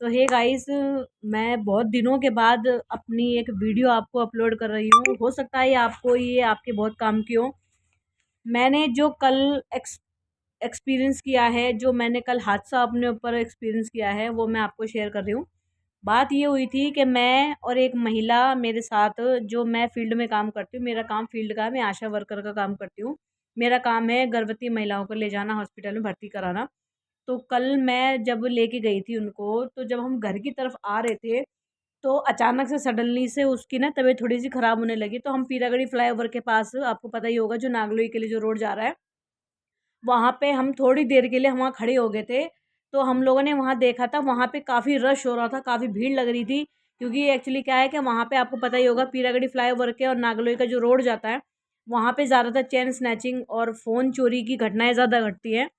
तो hey guys, मैं बहुत दिनों के बाद अपनी एक वीडियो आपको अपलोड कर रही हूँ। हो सकता है आपको ये आपके बहुत काम की हो। मैंने जो कल एक्सपीरियंस किया है, जो मैंने कल हादसा अपने ऊपर एक्सपीरियंस किया है, वो मैं आपको शेयर कर रही हूँ। बात ये हुई थी कि मैं और एक महिला मेरे साथ, जो मैं फील्ड में काम करती हूँ, मेरा काम फील्ड का है, मैं आशा वर्कर का काम करती हूँ। मेरा काम है गर्भवती महिलाओं को ले जाना, हॉस्पिटल में भर्ती कराना। तो कल मैं जब लेके गई थी उनको, तो जब हम घर की तरफ आ रहे थे, तो अचानक से सडनली से उसकी ना तबीयत थोड़ी सी ख़राब होने लगी। तो हम पीरागढ़ी फ्लाईओवर के पास, आपको पता ही होगा, जो नागलोई के लिए जो रोड जा रहा है, वहाँ पे हम थोड़ी देर के लिए वहाँ खड़े हो गए थे। तो हम लोगों ने वहाँ देखा था, वहाँ पे काफ़ी रश हो रहा था, काफ़ी भीड़ लग रही थी। क्योंकि एक्चुअली क्या है कि वहाँ पे आपको पता ही होगा, पीरागढ़ी फ्लाईओवर के और नागलोई का जो रोड जाता है, वहाँ पे ज़्यादातर चेन स्नैचिंग और फ़ोन चोरी की घटनाएँ ज़्यादा घटती हैं।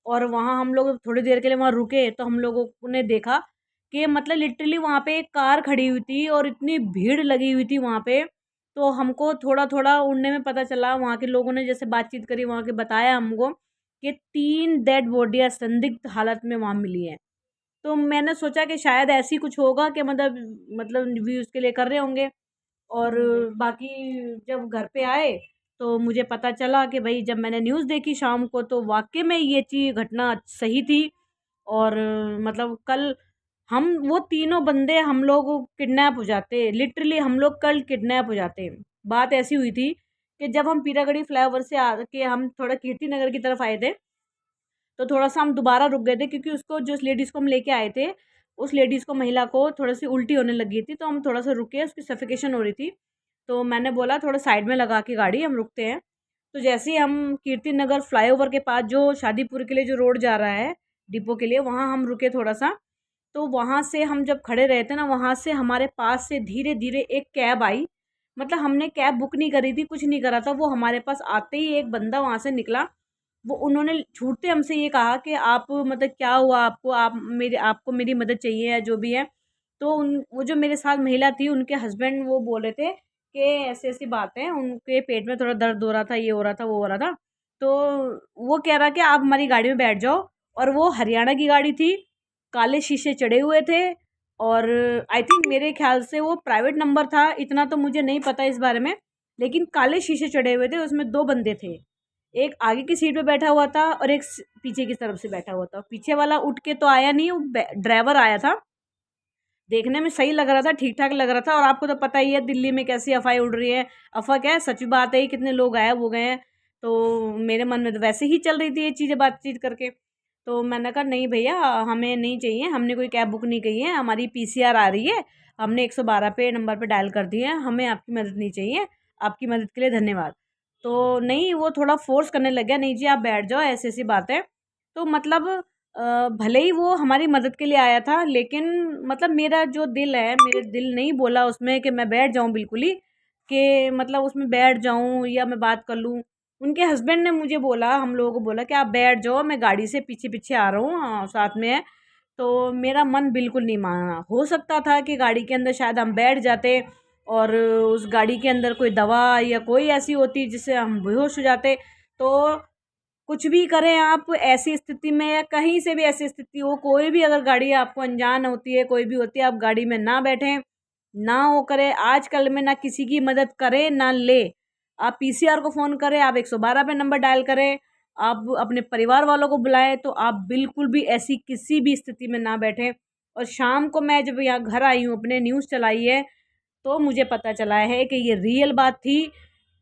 और वहाँ हम लोग थोड़ी देर के लिए वहाँ रुके, तो हम लोगों ने देखा कि मतलब लिटरली वहाँ पे एक कार खड़ी हुई थी और इतनी भीड़ लगी हुई थी वहाँ पे। तो हमको थोड़ा-थोड़ा उड़ने में पता चला, वहाँ के लोगों ने जैसे बातचीत करी, वहाँ के बताया हमको कि 3 डेड बॉडियाँ संदिग्ध हालत में वहाँ मिली हैं। तो मैंने सोचा कि शायद ऐसी कुछ होगा कि मतलब व्यूज़ के लिए कर रहे होंगे। और बाकी जब घर पे आए, तो मुझे पता चला कि भाई, जब मैंने न्यूज़ देखी शाम को, तो वाक़ई में ये चीज़ घटना सही थी। और मतलब कल हम वो तीनों बंदे, हम लोग किडनैप हो जाते, लिटरली हम लोग कल किडनैप हो जाते। बात ऐसी हुई थी कि जब हम पीरागढ़ी फ्लाईओवर से आके हम थोड़ा कीर्ति नगर की तरफ आए थे, तो थोड़ा-सा हम दोबारा रुक गए थे, क्योंकि उसको, जो उस लेडीज़ को हम लेके आए थे, उस लेडीज़ को, महिला को थोड़ी-सी उल्टी होने लगी थी, तो हम थोड़ा-सा रुके, उसकी सफोकेशन हो रही थी। तो मैंने बोला थोड़ा साइड में लगा के गाड़ी हम रुकते हैं। तो जैसे ही हम कीर्ति नगर फ्लाईओवर के पास, जो शादीपुर के लिए जो रोड जा रहा है, डिपो के लिए, वहाँ हम रुके थोड़ा-सा। तो वहाँ से हम जब खड़े रहे थे ना, वहाँ से हमारे पास से धीरे-धीरे एक कैब आई। मतलब हमने कैब बुक नहीं करी थी, कुछ नहीं करा था। वो हमारे पास आते ही एक बंदा वहाँ से निकला। वो उन्होंने छूटते हमसे ये कहा कि आप, मतलब क्या हुआ आपको? आपको मेरी मदद चाहिए या जो भी है। तो वो जो मेरे साथ महिला थी, उनके हस्बैंड वो बोल रहे थे कि ऐसी-ऐसी बात है, उनके पेट में थोड़ा दर्द हो रहा था, ये हो रहा था, वो हो रहा था। तो वो कह रहा कि आप हमारी गाड़ी में बैठ जाओ। और वो हरियाणा की गाड़ी थी, काले शीशे चढ़े हुए थे। और आई थिंक मेरे ख़्याल से वो प्राइवेट नंबर था, इतना तो मुझे नहीं पता इस बारे में। लेकिन काले शीशे चढ़े हुए थे, उसमें 2 बंदे थे। एक आगे की सीट पे बैठा हुआ था और एक पीछे की तरफ से बैठा हुआ था। पीछे वाला उठ के तो आया नहीं, वो ड्राइवर आया था। देखने में सही लग रहा था, ठीक-ठाक लग रहा था। और आपको तो पता ही है दिल्ली में कैसी अफ़वाहें उड़ रही हैं। अफ़वाह क्या है, सच बात है ही, कितने लोग गायब हो गए हैं। तो मेरे मन में तो वैसे ही चल रही थी ये चीज़ें, बातचीत करके। तो मैंने कहा नहीं भैया, हमें नहीं चाहिए, हमने कोई कैब बुक नहीं की है, हमारी पीसीआर आ रही है, हमने 112 पे नंबर पे डायल कर दिया है, हमें आपकी मदद नहीं चाहिए, आपकी मदद के लिए धन्यवाद। तो नहीं, वो थोड़ा फ़ोर्स करने लग गया, नहीं जी आप बैठ जाओ, ऐसी-ऐसी बात है। तो मतलब भले ही वो हमारी मदद के लिए आया था, लेकिन मतलब मेरा जो दिल है, मेरे दिल नहीं बोला उसमें कि मैं बैठ जाऊँ बिल्कुल ही, कि मतलब उसमें बैठ जाऊँ या मैं बात कर लूँ। उनके हस्बैंड ने मुझे बोला, हम लोगों को बोला कि आप बैठ जाओ, मैं गाड़ी से पीछे-पीछे आ रहा हूँ, साथ में है। तो मेरा मन बिल्कुल नहीं माना। हो सकता था कि गाड़ी के अंदर शायद हम बैठ जाते और उस गाड़ी के अंदर कोई दवा या कोई ऐसी होती जिससे हम बेहोश हो जाते। तो कुछ भी करें आप ऐसी स्थिति में, या कहीं से भी ऐसी स्थिति हो, कोई भी अगर गाड़ी आपको अनजान होती है, कोई भी होती है, आप गाड़ी में ना बैठें, ना वो करें। आजकल में ना किसी की मदद करें, ना ले। आप पीसीआर को फ़ोन करें, आप 112 पे नंबर डायल करें, आप अपने परिवार वालों को बुलाएँ, तो आप बिल्कुल भी ऐसी किसी भी स्थिति में ना बैठें। और शाम को मैं जब यहाँ घर आई हूँ, अपने न्यूज़ चलाई है, तो मुझे पता चला है कि ये रियल बात थी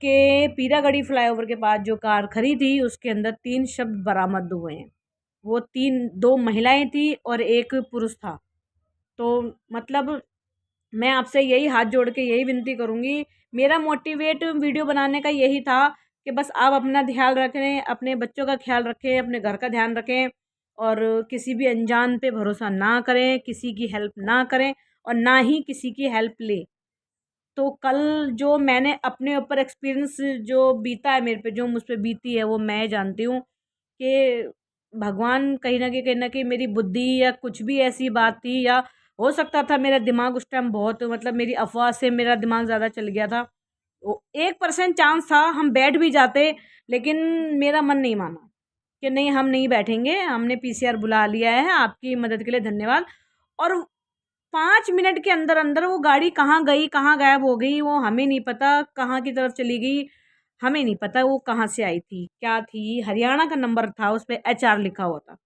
कि पीरागढ़ी फ्लाईओवर के पास जो कार खड़ी थी, उसके अंदर 3 शब्द बरामद हुए हैं। वो 2 महिलाएँ थी और 1 पुरुष था। तो मतलब मैं आपसे यही हाथ जोड़ के यही विनती करूँगी, मेरा मोटिवेट वीडियो बनाने का यही था कि बस आप अपना ध्यान रखें, अपने बच्चों का ख़्याल रखें, अपने घर का ध्यान रखें, और किसी भी अनजान पे भरोसा ना करें, किसी की हेल्प ना करें और ना ही किसी की हेल्प लें। तो कल जो मैंने अपने ऊपर एक्सपीरियंस जो बीता है मेरे पे, जो मुझ पे बीती है, वो मैं जानती हूँ कि भगवान कहीं न कहीं मेरी बुद्धि या कुछ भी ऐसी बात थी, या हो सकता था मेरा दिमाग उस टाइम बहुत, मतलब मेरी अफ़वाह से मेरा दिमाग ज़्यादा चल गया था। वो 1% चांस था हम बैठ भी जाते, लेकिन मेरा मन नहीं माना कि नहीं हम नहीं बैठेंगे, हमने पीसीआर बुला लिया है, आपकी मदद के लिए धन्यवाद। और 5 मिनट के अंदर अंदर वो गाड़ी कहाँ गई, कहाँ गायब हो गई, वो हमें नहीं पता, कहाँ की तरफ चली गई हमें नहीं पता, वो कहाँ से आई थी, क्या थी। हरियाणा का नंबर था, उस पे HR लिखा हुआ था।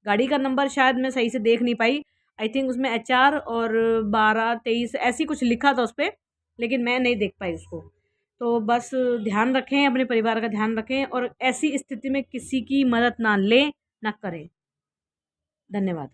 गाड़ी का नंबर शायद मैं सही से देख नहीं पाई, आई थिंक उसमें HR और 12-23 ऐसी कुछ लिखा था उस पे, लेकिन मैं नहीं देख पाई उसको। तो बस ध्यान रखें, अपने परिवार का ध्यान रखें और ऐसी स्थिति में किसी की मदद ना लें, ना करें। धन्यवाद।